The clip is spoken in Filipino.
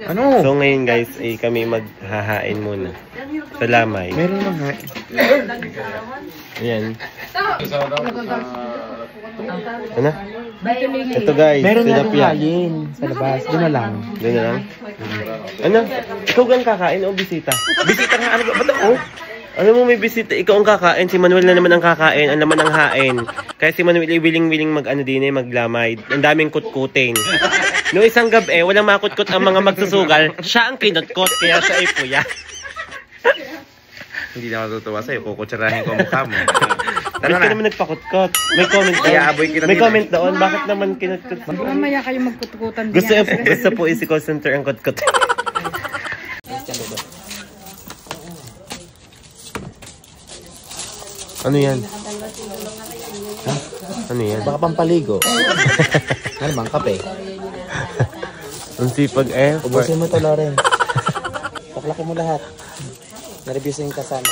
Ano? So ngayon guys, kami maghahain muna. Sa lamay. Meron lang hain. Ayan. Ano? Ito guys, Meron na tilapia. hain sa labas. Doon na lang. Doon na lang. Ano? Ikaw gang kakain o bisita? Bisita nga, ano ba? Ba't ako? Alam mo may bisita, ikaw ang kakain, si Manuel na naman ang kakain, ang naman ang hain. Kaya si Manuel willing-willing maglamay. Ang daming kutkutin. Noong isang gabi, walang makutkot ang mga magsusugal, siya ang kinutkot, kaya siya ay puya. Hindi na matutuwa sa'yo, kukutsarahin ko ang mukha mo. Bakit ka naman nagpakutkot? May comment doon. May comment doon, bakit naman kinutkot? Mamaya kayo magkutkutan. Gusto po si call center ang kutkot. Ano yan? Ha? Ano yan? Baka pampaligo. Ano bang kape? Ang sipag eh. Ubusin mo ito, Loren. Paklakin mo lahat. Na-review sa yung kasama.